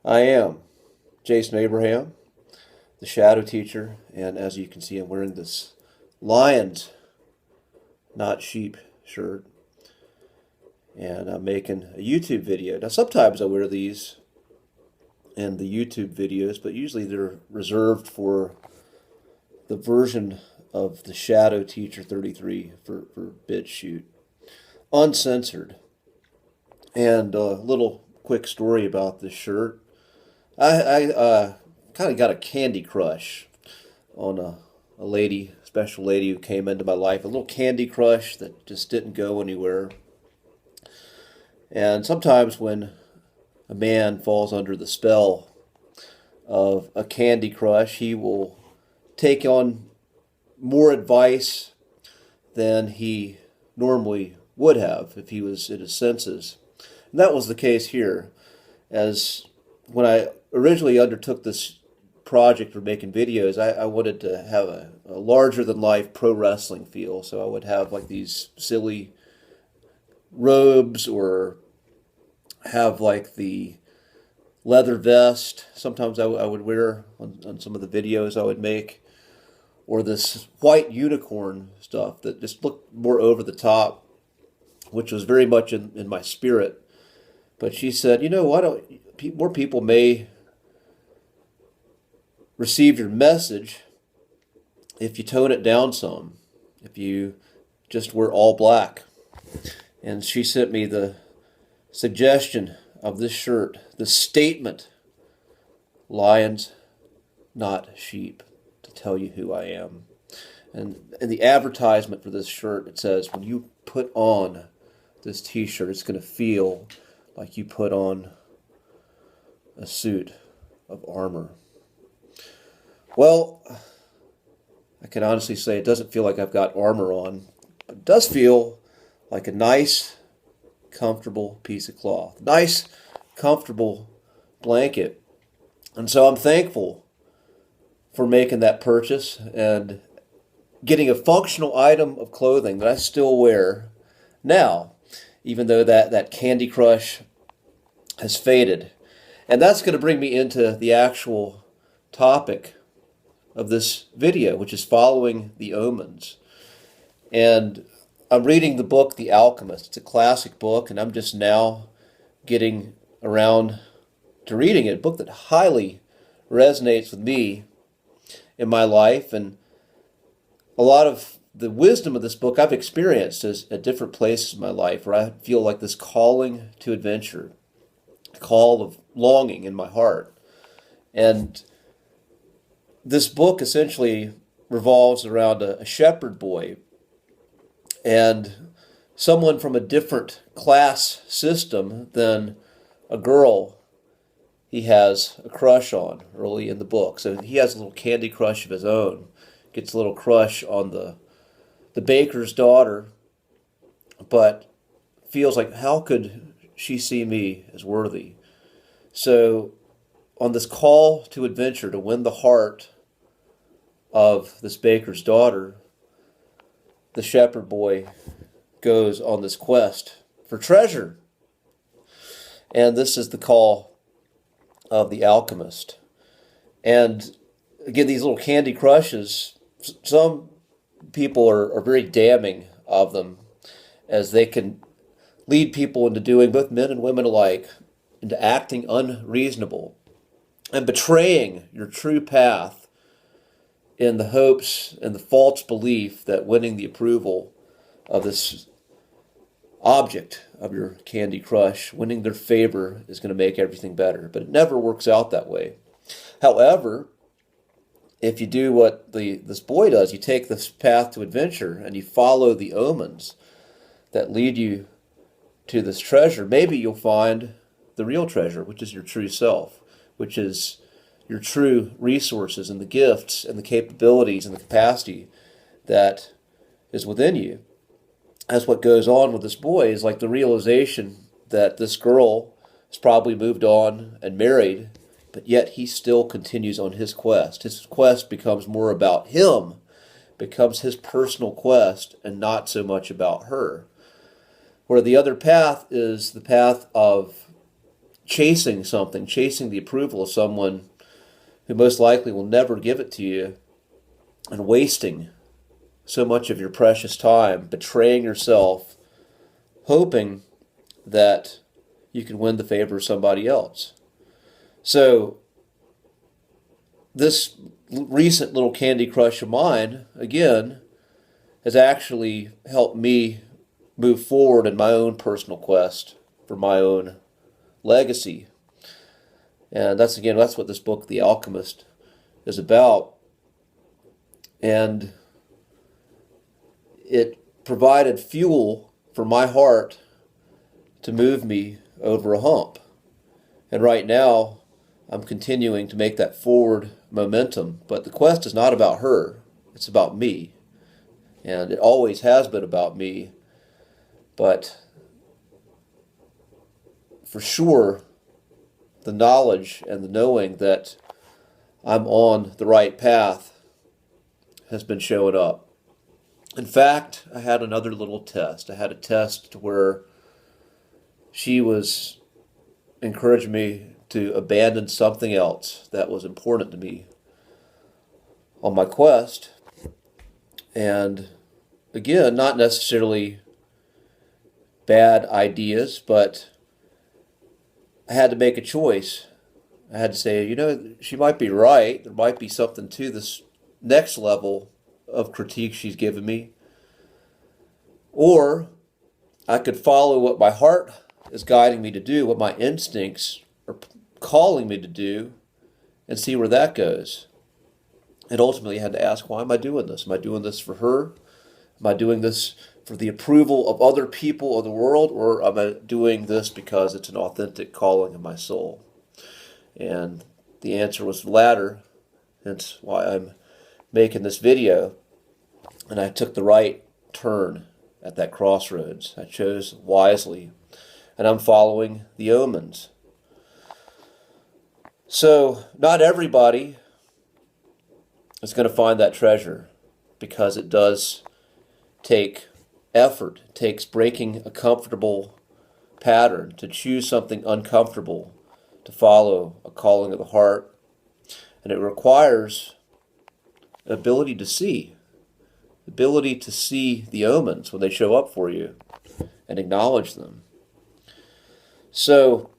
I am Jason Abraham, the shadow teacher, and as you can see, I'm wearing this lions, not sheep shirt, and I'm making a YouTube video. Now, sometimes I wear these in the YouTube videos, but usually they're reserved for the version of the Shadow Teacher 33 for BitChute, uncensored. And a little quick story about this shirt. I kind of got a candy crush on a lady, special lady who came into my life. A little candy crush that just didn't go anywhere. And sometimes when a man falls under the spell of a candy crush, he will take on more advice than he normally would have if he was in his senses. And that was the case here. As when I originally undertook this project for making videos, I wanted to have a larger than life pro wrestling feel. So I would have like these silly robes or have like the leather vest. Sometimes I would wear on some of the videos I would make, or this white unicorn stuff that just looked more over the top, which was very much in my spirit. But she said, why don't more people may receive your message if you tone it down some, if you just wear all black. And she sent me the suggestion of this shirt, the statement, lions, not sheep, to tell you who I am. And in the advertisement for this shirt, it says, when you put on this t-shirt, it's going to feel like you put on a suit of armor. Well, I can honestly say it doesn't feel like I've got armor on, but it does feel like a nice, comfortable piece of cloth. Nice, comfortable blanket. And so I'm thankful for making that purchase and getting a functional item of clothing that I still wear now, even though that Candy Crush has faded. And that's going to bring me into the actual topic of this video, which is following the Omens. And I'm reading the book The Alchemist. It's a classic book, and I'm just now getting around to reading it. A book that highly resonates with me in my life, and a lot of the wisdom of this book I've experienced at different places in my life where I feel like this calling to adventure, call of longing in my heart. And this book essentially revolves around a shepherd boy and someone from a different class system than a girl he has a crush on early in the book. So he has a little candy crush of his own, gets a little crush on the baker's daughter, but feels like, how could she see me as worthy? So on this call to adventure to win the heart of this baker's daughter, the shepherd boy goes on this quest for treasure. And this is the call of the alchemist. And again, these little candy crushes, some people are very damning of them, as they can lead people into doing, both men and women alike, into acting unreasonable and betraying your true path in the hopes and the false belief that winning the approval of this object of your candy crush, winning their favor, is going to make everything better. But it never works out that way. However, if you do what this boy does, you take this path to adventure and you follow the omens that lead you to this treasure, maybe you'll find the real treasure, which is your true self, which is your true resources and the gifts and the capabilities and the capacity that is within you. That's what goes on with this boy, is like the realization that this girl has probably moved on and married, but yet he still continues on his quest. His quest becomes more about him, becomes his personal quest, and not so much about her. Where the other path is the path of chasing something, chasing the approval of someone who most likely will never give it to you, and wasting so much of your precious time, betraying yourself, hoping that you can win the favor of somebody else. So this recent little Candy Crush of mine, again, has actually helped me move forward in my own personal quest for my own legacy. And that's what this book, The Alchemist, is about. And it provided fuel for my heart to move me over a hump. And right now, I'm continuing to make that forward momentum. But the quest is not about her. It's about me. And it always has been about me. But for sure, the knowledge and the knowing that I'm on the right path has been showing up. In fact, I had another little test. I had a test where she was encouraging me to abandon something else that was important to me on my quest. And again, not necessarily bad ideas, but I had to make a choice. I had to say, she might be right. There might be something to this next level of critique she's given me. Or I could follow what my heart is guiding me to do, what my instincts are calling me to do, and see where that goes. And ultimately I had to ask, why am I doing this? Am I doing this for her? Am I doing this for the approval of other people of the world? Or am I doing this because it's an authentic calling in my soul? And the answer was the latter. That's why I'm making this video. And I took the right turn at that crossroads. I chose wisely. And I'm following the omens. So, not everybody is going to find that treasure, because it does take effort. It takes breaking a comfortable pattern to choose something uncomfortable, to follow a calling of the heart. And it requires ability to see. Ability to see the omens when they show up for you and acknowledge them. So,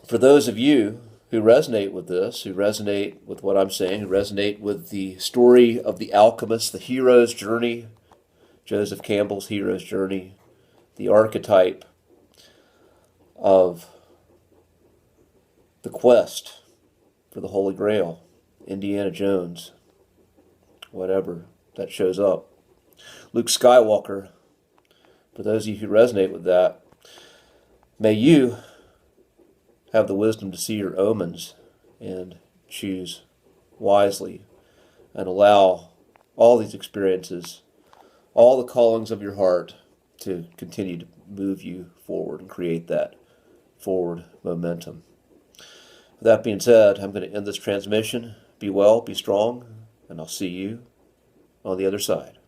for those of you who resonate with this, who resonate with what I'm saying, who resonate with the story of the alchemist, the hero's journey, Joseph Campbell's hero's journey, the archetype of the quest for the Holy Grail, Indiana Jones, whatever that shows up, Luke Skywalker, for those of you who resonate with that, may you have the wisdom to see your omens and choose wisely and allow all these experiences, all the callings of your heart to continue to move you forward and create that forward momentum. With that being said, I'm going to end this transmission. Be well, be strong, and I'll see you on the other side.